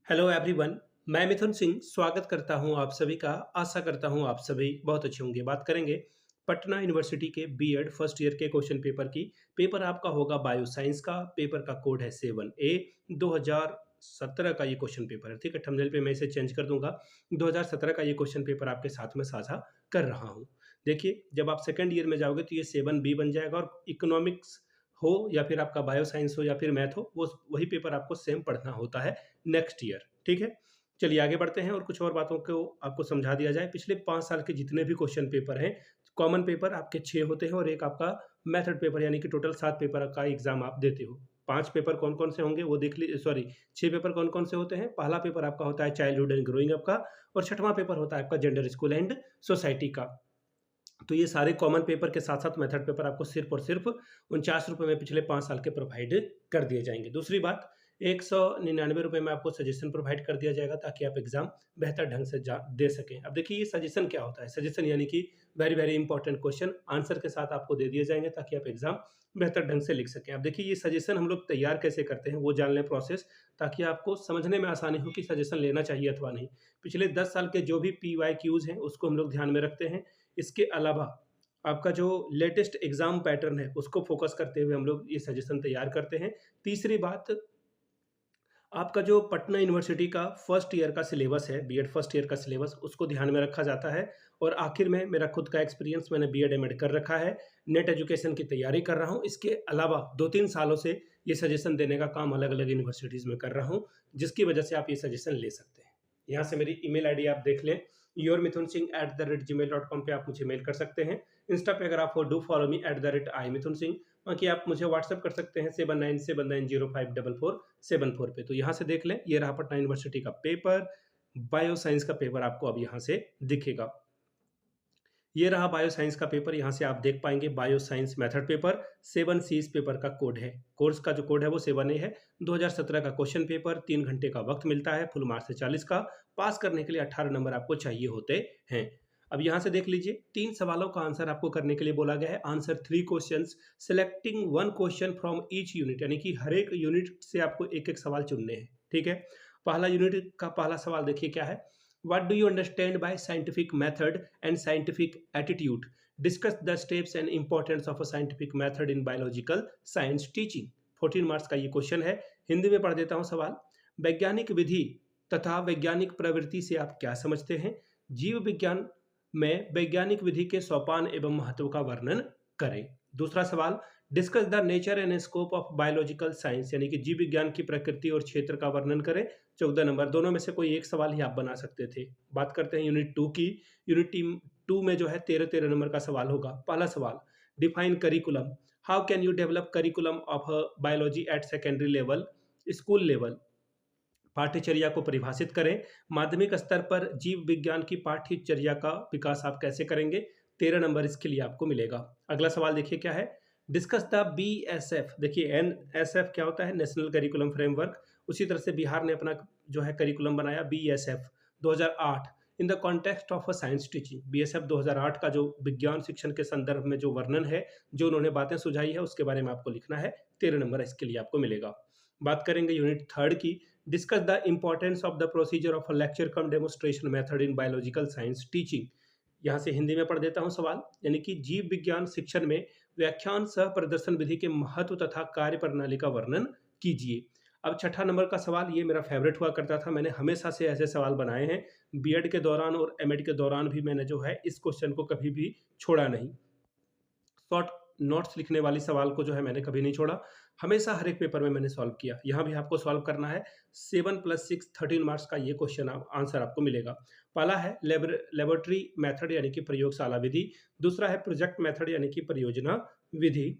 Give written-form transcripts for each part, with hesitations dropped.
Hello everyone. मैं मिथुन सिंह स्वागत करता हूं आप सभी का। आशा करता हूं आप सभी बहुत अच्छे होंगे। बात करेंगे पटना यूनिवर्सिटी के बीएड फर्स्ट ईयर के क्वेश्चन पेपर की। पेपर आपका होगा बायो साइंस का। पेपर का कोड है 7A। 2017 का ये क्वेश्चन पेपर है। ठीक है, थंबनेल पे मैं इसे चेंज कर दूंगा। 2017 का ये क्वेश्चन पेपर आपके साथ में साझा कर रहा हूँ। देखिए, जब आप सेकेंड ईयर में जाओगे तो ये 7B बन जाएगा और इकोनॉमिक्स हो या फिर आपका बायो साइंस हो या फिर मैथ हो, वो वही पेपर आपको सेम पढ़ना होता है नेक्स्ट ईयर। ठीक है, चलिए आगे बढ़ते हैं और कुछ और बातों को आपको समझा दिया जाए। पिछले 5 साल के जितने भी क्वेश्चन पेपर हैं, कॉमन पेपर आपके 6 होते हैं और एक आपका मेथड पेपर, यानी कि टोटल 7 पेपर का एग्जाम आप देते हो। 5 पेपर कौन कौन से होंगे वो देख लीजिए। सॉरी, 6 पेपर कौन कौन से होते हैं। पहला पेपर आपका होता है चाइल्डहुड एंड ग्रोइंग अप का, और छठवां पेपर होता है आपका जेंडर, स्कूल एंड सोसाइटी का। तो ये सारे कॉमन पेपर के साथ साथ मेथड पेपर आपको सिर्फ और सिर्फ 49 रुपये में पिछले 5 साल के प्रोवाइड कर दिए जाएंगे। दूसरी बात, 199 रुपये में आपको सजेशन प्रोवाइड कर दिया जाएगा ताकि आप एग्जाम बेहतर ढंग से दे सकें। अब देखिए, ये सजेशन क्या होता है। सजेशन यानी कि very very important question answer के साथ आपको दे दिए जाएंगे ताकि आप एग्जाम बेहतर ढंग से लिख सकें। अब देखिए, ये सजेशन हम लोग तैयार कैसे करते हैं वो जान लें प्रोसेस, ताकि आपको समझने में आसानी हो कि सजेशन लेना चाहिए अथवा नहीं। पिछले 10 साल के जो भी PYQs हैं उसको हम लोग ध्यान में रखते हैं। इसके अलावा आपका जो लेटेस्ट एग्जाम पैटर्न है उसको फोकस करते हुए हम लोग ये सजेशन तैयार करते हैं। तीसरी बात, आपका जो पटना यूनिवर्सिटी का फर्स्ट ईयर का सिलेबस है, बीएड फर्स्ट ईयर का सिलेबस, उसको ध्यान में रखा जाता है। और आखिर में मेरा खुद का एक्सपीरियंस, मैंने बीएड एमएड कर रखा है, नेट एजुकेशन की तैयारी कर रहा हूँ। इसके अलावा 2-3 सालों से ये सजेशन देने का काम अलग अलग यूनिवर्सिटीज़ में कर रहा हूँ, जिसकी वजह से आप ये सजेशन ले सकते हैं। यहाँ से मेरी ईमेल आईडी आप देख लें, yourmithunsingh@gmail.com पे आप मुझे मेल कर सकते हैं। इंस्टा पे अगर आप हो, डू फॉलो मी @imithunsingh। बाकी आप मुझे व्हाट्सअप कर सकते हैं 7979054474 पे। तो यहाँ से देख लें, ये रहा पटना यूनिवर्सिटी का पेपर, बायो साइंस का पेपर आपको अब यहाँ से दिखेगा। ये रहा बायो साइंस का पेपर, यहाँ से आप देख पाएंगे bio science method paper 7C इस पेपर का कोड है। कोर्स का जो कोड है वो 7A है। 2017 का क्वेश्चन पेपर, 3 घंटे का वक्त मिलता है, फुल मार्क्स से 40 का। पास करने के लिए 18 नंबर आपको चाहिए होते हैं। अब यहाँ से देख लीजिए, 3 सवालों का आंसर आपको करने के लिए बोला गया है। Answer 3 questions, selecting 1 question from each unit, यानी कि हर एक यूनिट से आपको एक एक सवाल चुनने हैं। ठीक है, पहला यूनिट का पहला सवाल देखिए क्या है। What do you understand by scientific method and scientific attitude? Discuss the steps and importance of a scientific method in biological science teaching. 14 marks का ये क्वेश्चन है। हिंदी में पढ़ देता हूँ सवाल। वैज्ञानिक विधि तथा वैज्ञानिक प्रवृत्ति से आप क्या समझते हैं? जीव विज्ञान में वैज्ञानिक विधि के सोपान एवं महत्व का वर्णन करें। दूसरा सवाल, discuss the nature and scope of biological science, यानी कि जीव विज्ञान की प्रकृति और क्षेत्र का वर्णन करें। 14 नंबर। दोनों में से कोई एक सवाल ही आप बना सकते थे। बात करते हैं यूनिट 2 की। यूनिट 2 में जो है 13-13 नंबर का सवाल होगा। पहला सवाल, define curriculum. How can you develop curriculum of biology eight secondary level, school level. पाठ्यचर्या को परिभाषित करें। माध्यमिक स्तर पर जीव विज्ञान की पाठ्यचर्या का विकास आप कैसे करेंगे। 13 नंबर इसके लिए आपको मिलेगा। अगला सवाल देखिए क्या है। Discuss the BSF। देखिए, NSF क्या होता है, नेशनल करिकुलम फ्रेमवर्क। उसी तरह से बिहार ने अपना जो है करिकुलम बनाया BSF 2008 in the context of a science teaching. BSF 2008 का जो विज्ञान शिक्षण के संदर्भ में जो वर्णन है, जो उन्होंने बातें सुझाई है, उसके बारे में आपको लिखना है। 13 नंबर इसके लिए आपको मिलेगा। बात करेंगे यूनिट 3 की। Discuss the importance of the procedure of a lecture come demonstration method in biological science teaching. यहाँ से हिंदी में पढ़ देता हूँ सवाल, यानी कि जीव विज्ञान शिक्षण में व्याख्यान सह प्रदर्शन विधि के महत्व तथा कार्य प्रणाली का वर्णन कीजिए। अब छठा नंबर का सवाल, ये मेरा फेवरेट हुआ करता था। मैंने हमेशा से ऐसे सवाल बनाए हैं, बीएड के दौरान और एमएड के दौरान भी मैंने जो है इस क्वेश्चन को कभी भी छोड़ा नहीं। शॉर्ट नोट्स लिखने वाली सवाल को जो है मैंने कभी नहीं छोड़ा, हमेशा हर एक पेपर में मैंने सॉल्व किया। यहाँ भी आपको सॉल्व करना है। 7 + 6 13 मार्क्स का ये क्वेश्चन आंसर आपको मिलेगा। पहला है लेबोरेटरी मेथड, यानी कि प्रयोगशाला विधि। दूसरा है प्रोजेक्ट मेथड, यानी कि परियोजना विधि।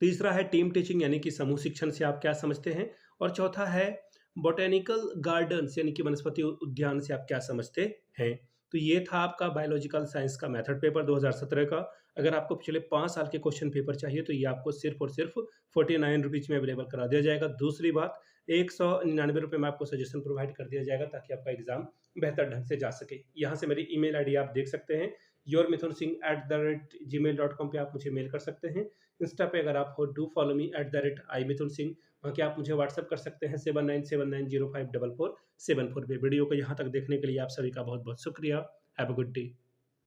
तीसरा है टीम टीचिंग, यानी कि समूह शिक्षण से आप क्या समझते हैं। और चौथा है बोटेनिकल गार्डन्स, यानी कि वनस्पति उद्यान से आप क्या समझते हैं। तो ये था आपका बायोलॉजिकल साइंस का मेथड पेपर 2017 का। अगर आपको पिछले 5 साल के क्वेश्चन पेपर चाहिए तो ये आपको सिर्फ और सिर्फ 49 रुपीज़ में अवेलेबल करा दिया जाएगा। दूसरी बात, 199 रुपये में आपको सजेशन प्रोवाइड कर दिया जाएगा ताकि आपका एग्जाम बेहतर ढंग से जा सके। यहाँ से मेरी ईमेल आईडी आप देख सकते हैं, yourmithunsingh@gmail.com पे आप मुझे मेल कर सकते हैं। इंस्टा पे अगर आप हो, डू फॉलो मी @imithunsingh। बाकी आप मुझे व्हाट्सएप कर सकते हैं 7979054474 पे। वीडियो को यहाँ तक देखने के लिए आप सभी का बहुत-बहुत शुक्रिया। Have a good day.